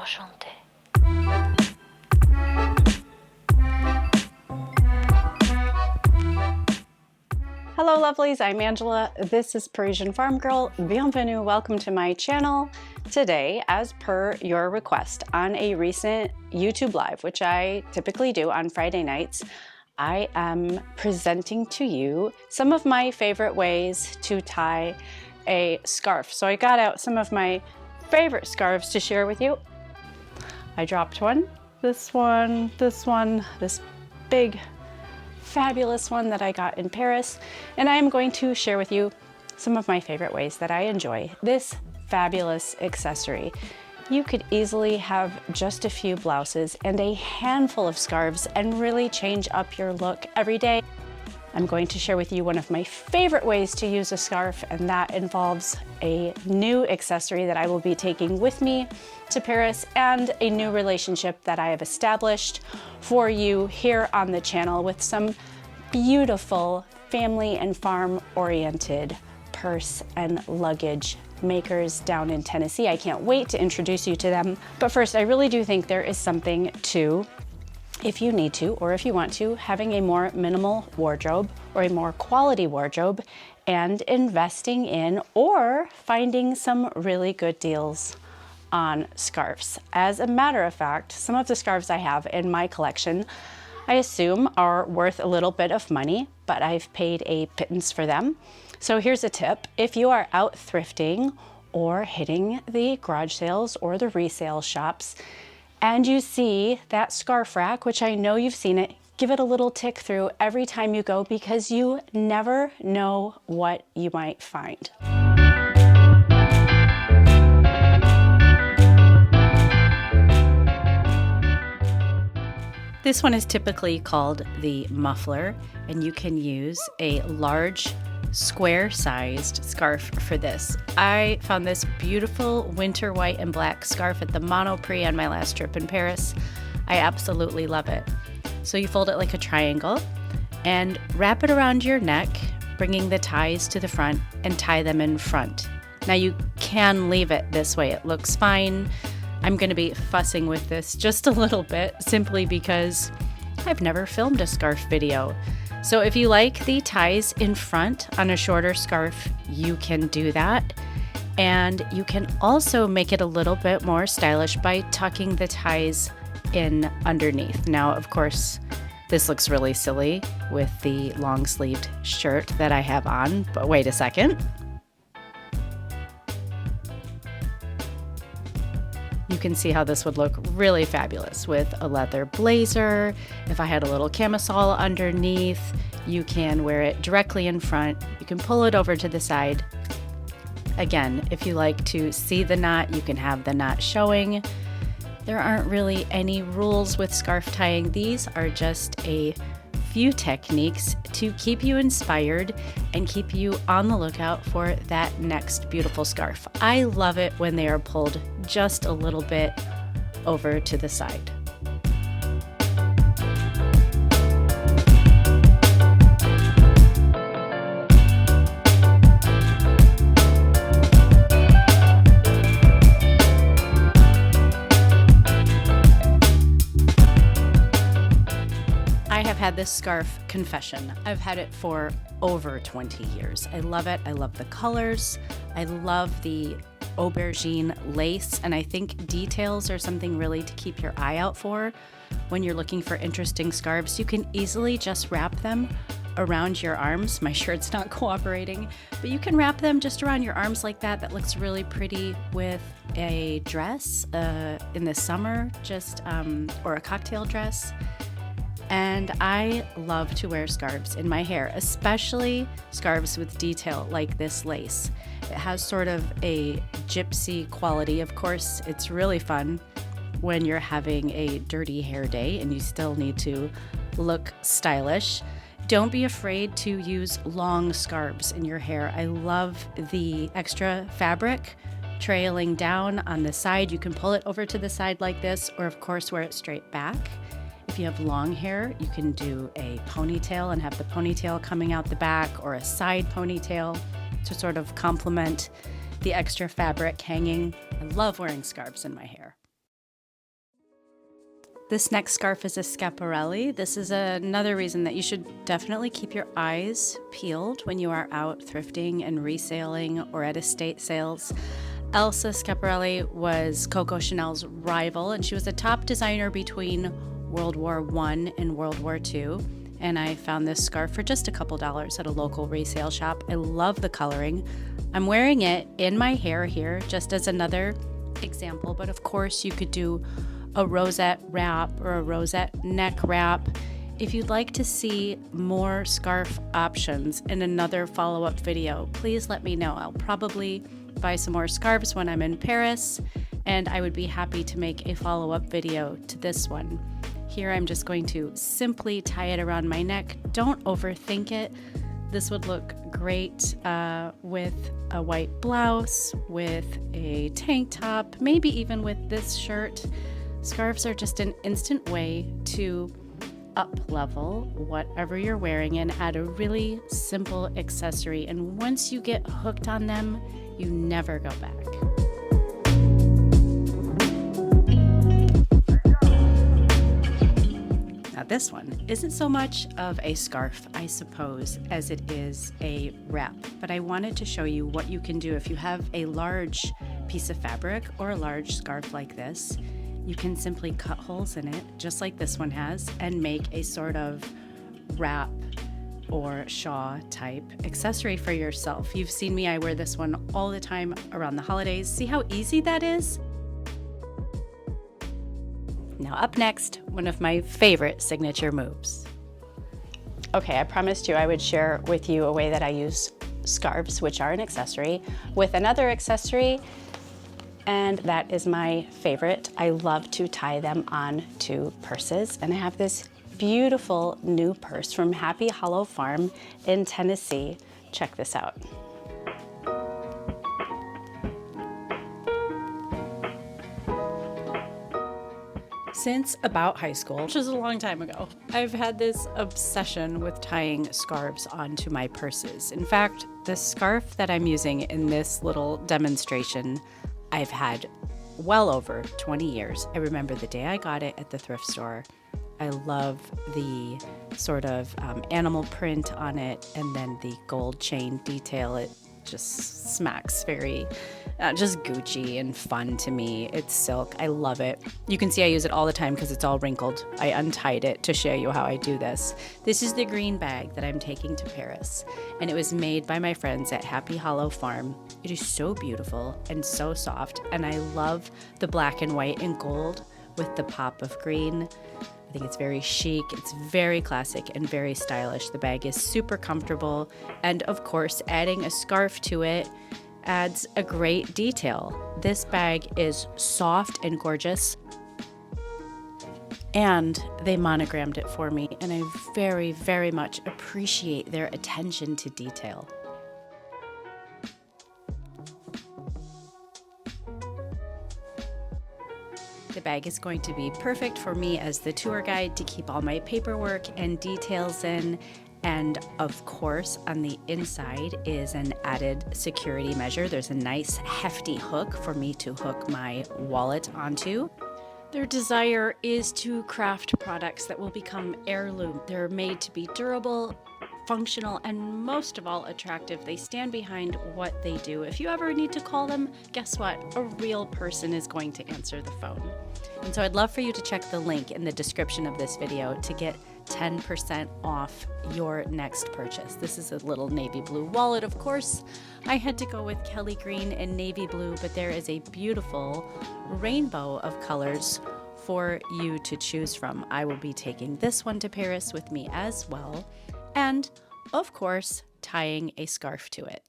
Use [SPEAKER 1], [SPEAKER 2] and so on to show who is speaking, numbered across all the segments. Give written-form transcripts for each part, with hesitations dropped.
[SPEAKER 1] Enchantée.
[SPEAKER 2] Hello lovelies, I'm Angela. This is Parisienne Farmgirl. Bienvenue, welcome to my channel. Today, as per your request on a recent YouTube live, which I typically do on Friday nights, I am presenting to you some of my favorite ways to tie a scarf. So I got out some of my favorite scarves to share with you. I dropped this big fabulous one that I got in Paris, and I am going to share with you some of my favorite ways that I enjoy this fabulous accessory. You could easily have just a few blouses and a handful of scarves and really change up your look every day. I'm going to share with you one of my favorite ways to use a scarf, and that involves a new accessory that I will be taking with me to Paris and a new relationship that I have established for you here on the channel with some beautiful family and farm-oriented purse and luggage makers down in Tennessee. I can't wait to introduce you to them. But first, I really do think there is something to, if you need to, or if you want to, having a more minimal wardrobe or a more quality wardrobe and investing in or finding some really good deals on scarves. As a matter of fact, some of the scarves I have in my collection, I assume are worth a little bit of money, but I've paid a pittance for them. So here's a tip. If you are out thrifting or hitting the garage sales or the resale shops, and you see that scarf rack, which I know you've seen it, give it a little tick through every time you go, because you never know what you might find. This one is typically called the muffler, and you can use a large square-sized scarf for this. I found this beautiful winter white and black scarf at the Monoprix on my last trip in Paris. I absolutely love it. So you fold it like a triangle and wrap it around your neck, bringing the ties to the front, and tie them in front. Now you can leave it this way, it looks fine. I'm going to be fussing with this just a little bit simply because I've never filmed a scarf video. So if you like the ties in front on a shorter scarf, you can do that. And you can also make it a little bit more stylish by tucking the ties in underneath. Now, of course, this looks really silly with the long-sleeved shirt that I have on, but wait a second. You can see how this would look really fabulous with a leather blazer. If I had a little camisole underneath, you can wear it directly in front. You can pull it over to the side. Again, if you like to see the knot, you can have the knot showing. There aren't really any rules with scarf tying. These are just a few techniques to keep you inspired and keep you on the lookout for that next beautiful scarf. I love it when they are pulled just a little bit over to the side. I have had this scarf confession. I've had it for over 20 years. I love it. I love the colors. I love the aubergine lace, and I think details are something really to keep your eye out for when you're looking for interesting scarves. You can easily just wrap them around your arms. My shirt's not cooperating, but you can wrap them just around your arms like that. That looks really pretty with a dress in the summer, or a cocktail dress. And I love to wear scarves in my hair, especially scarves with detail like this lace. It has sort of a gypsy quality. Of course, it's really fun when you're having a dirty hair day and you still need to look stylish. Don't be afraid to use long scarves in your hair. I love the extra fabric trailing down on the side. You can pull it over to the side like this, or of course wear it straight back. If you have long hair, you can do a ponytail and have the ponytail coming out the back, or a side ponytail to sort of complement the extra fabric hanging. I love wearing scarves in my hair. This next scarf is a schiaparelli. This is another reason that you should definitely keep your eyes peeled when you are out thrifting and reselling or at estate sales. Elsa Schiaparelli was Coco Chanel's rival, and she was a top designer between World War I and World War II. And I found this scarf for just a couple dollars at a local resale shop. I love the coloring. I'm wearing it in my hair here just as another example, but of course you could do a rosette wrap or a rosette neck wrap. If you'd like to see more scarf options in another follow-up video, please let me know. I'll probably buy some more scarves when I'm in Paris, and I would be happy to make a follow-up video to this one. Here I'm just going to simply tie it around my neck. Don't overthink it. This would look great with a white blouse, with a tank top, maybe even with this shirt. Scarves are just an instant way to up-level whatever you're wearing and add a really simple accessory. And once you get hooked on them, you never go back. Now this one isn't so much of a scarf, I suppose, as it is a wrap, but I wanted to show you what you can do if you have a large piece of fabric or a large scarf like this. You can simply cut holes in it, just like this one has, and make a sort of wrap or shawl type accessory for yourself. You've seen me, I wear this one all the time around the holidays. See how easy that is? Now up next, one of my favorite signature moves. Okay, I promised you I would share with you a way that I use scarves, which are an accessory, with another accessory, and that is my favorite. I love to tie them on to purses, and I have this beautiful new purse from Happy Hollow Farm in Tennessee. Check this out. Since about high school, which is a long time ago, I've had this obsession with tying scarves onto my purses. In fact, the scarf that I'm using in this little demonstration, I've had well over 20 years. I remember the day I got it at the thrift store. I love the sort of animal print on it, and then the gold chain detail. It just smacks very just Gucci and fun to me. It's silk. I love it. You can see I use it all the time because it's all wrinkled. I untied it to show you how I do this. This is the green bag that I'm taking to Paris, and it was made by my friends at Happy Hollow Farm. It is so beautiful and so soft, and I love the black and white and gold with the pop of green. I think it's very chic, it's very classic and very stylish. The bag is super comfortable, and of course, adding a scarf to it adds a great detail. This bag is soft and gorgeous, and they monogrammed it for me, and I very, very much appreciate their attention to detail. The bag is going to be perfect for me as the tour guide to keep all my paperwork and details in. And of course, on the inside is an added security measure. There's a nice hefty hook for me to hook my wallet onto. Their desire is to craft products that will become heirloom. They're made to be durable, functional, and most of all attractive. They stand behind what they do. If you ever need to call them, guess what? A real person is going to answer the phone. And so I'd love for you to check the link in the description of this video to get 10% off your next purchase. This is a little navy blue wallet, of course. I had to go with Kelly green and navy blue, but there is a beautiful rainbow of colors for you to choose from. I will be taking this one to Paris with me as well, and of course, tying a scarf to it.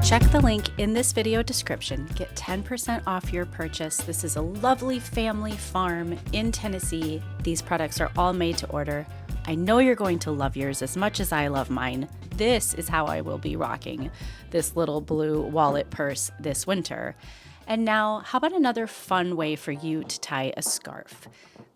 [SPEAKER 2] Check the link link in this video description. Get 10% off your purchase. This is a lovely family farm in Tennessee. These products are all made to order. I know you're going to love yours as much as I love mine. This is how I will be rocking this little blue wallet purse this winter. And now, how about another fun way for you to tie a scarf?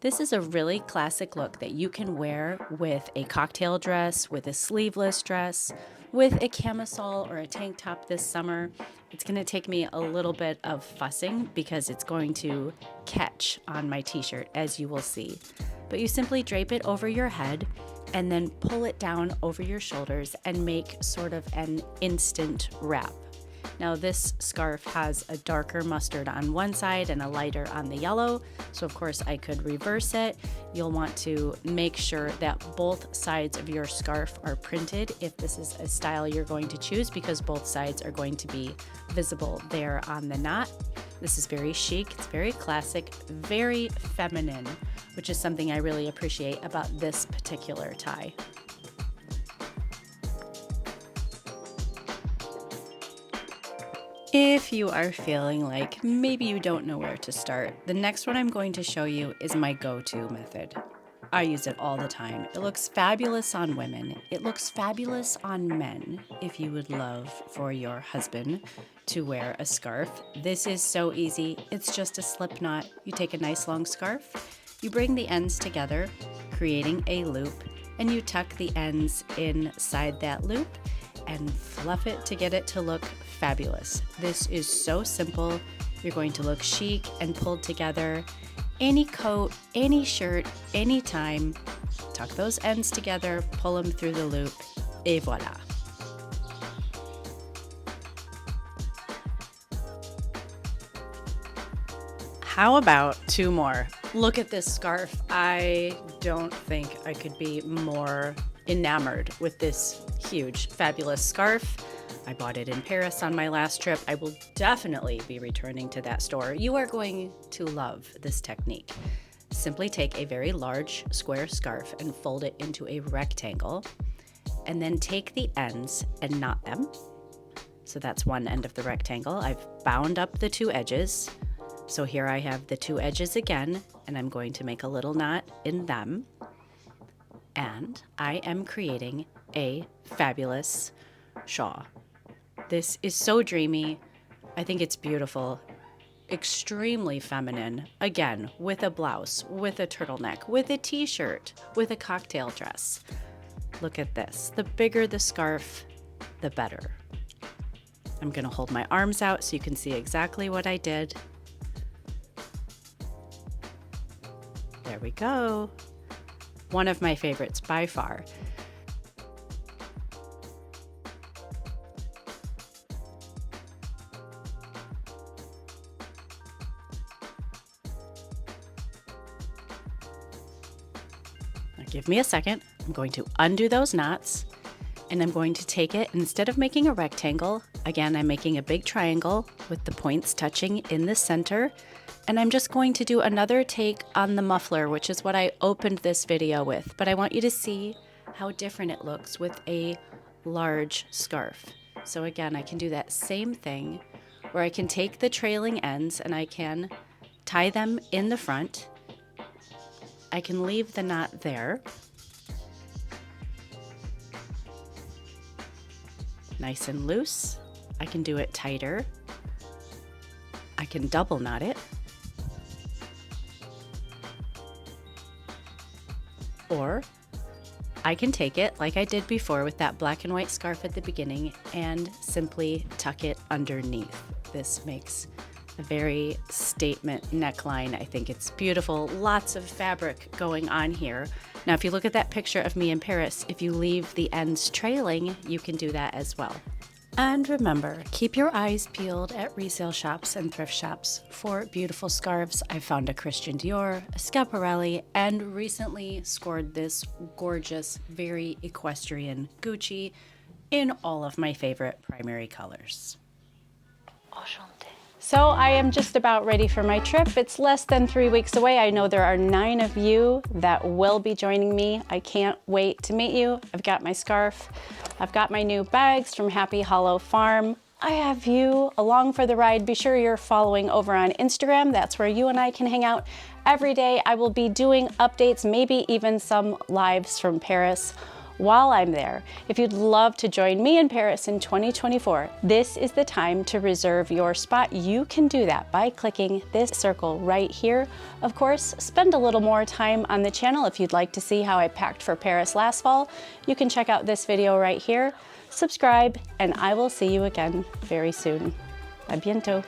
[SPEAKER 2] This is a really classic look that you can wear with a cocktail dress, with a sleeveless dress, with a camisole or a tank top this summer. It's going to take me a little bit of fussing because it's going to catch on my t-shirt, as you will see. But you simply drape it over your head and then pull it down over your shoulders and make sort of an instant wrap. Now this scarf has a darker mustard on one side and a lighter on the yellow, so of course I could reverse it. You'll want to make sure that both sides of your scarf are printed if this is a style you're going to choose, because both sides are going to be visible there on the knot. This is very chic, it's very classic, very feminine, which is something I really appreciate about this particular tie. If you are feeling like maybe you don't know where to start, the next one I'm going to show you is my go-to method. I use it all the time. It looks fabulous on women. It looks fabulous on men if you would love for your husband to wear a scarf. This is so easy. It's just a slip knot. You take a nice long scarf, you bring the ends together, creating a loop, and you tuck the ends inside that loop and fluff it to get it to look fabulous. This is so simple. You're going to look chic and pulled together. Any coat, any shirt, anytime. Tuck those ends together, pull them through the loop, et voila. How about two more? Look at this scarf. I don't think I could be more enamored with this huge, fabulous scarf. I bought it in Paris on my last trip. I will definitely be returning to that store. You are going to love this technique. Simply take a very large square scarf and fold it into a rectangle, and then take the ends and knot them. So that's one end of the rectangle. I've bound up the two edges. So here I have the two edges again, and I'm going to make a little knot in them. And I am creating a fabulous shawl. This is so dreamy. I think it's beautiful, extremely feminine. Again, with a blouse, with a turtleneck, with a t-shirt, with a cocktail dress. Look at this. The bigger the scarf, the better. I'm gonna hold my arms out so you can see exactly what I did. There we go. One of my favorites by far. Now give me a second. I'm going to undo those knots, and I'm going to take it, instead of making a rectangle, again, I'm making a big triangle with the points touching in the center. And I'm just going to do another take on the muffler, which is what I opened this video with. But I want you to see how different it looks with a large scarf. So again, I can do that same thing where I can take the trailing ends and I can tie them in the front. I can leave the knot there. Nice and loose. I can do it tighter. I can double knot it. Or I can take it like I did before with that black and white scarf at the beginning and simply tuck it underneath. This makes a very statement neckline. I think it's beautiful. Lots of fabric going on here. Now, if you look at that picture of me in Paris, if you leave the ends trailing, you can do that as well. And remember, keep your eyes peeled at resale shops and thrift shops for beautiful scarves. I found a Christian Dior, a Schiaparelli, and recently scored this gorgeous, very equestrian Gucci in all of my favorite primary colors. So I am just about ready for my trip. It's less than 3 weeks away. I know there are 9 of you that will be joining me. I can't wait to meet you. I've got my scarf. I've got my new bags from Happy Hollow Farm. I have you along for the ride. Be sure you're following over on Instagram. That's where you and I can hang out every day. I will be doing updates, maybe even some lives from Paris while I'm there. If you'd love to join me in Paris in 2024, this is the time to reserve your spot. You can do that by clicking this circle right here. Of course, spend a little more time on the channel. If you'd like to see how I packed for Paris last fall, you can check out this video right here. Subscribe, and I will see you again very soon. À bientôt.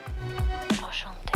[SPEAKER 2] Enchanté.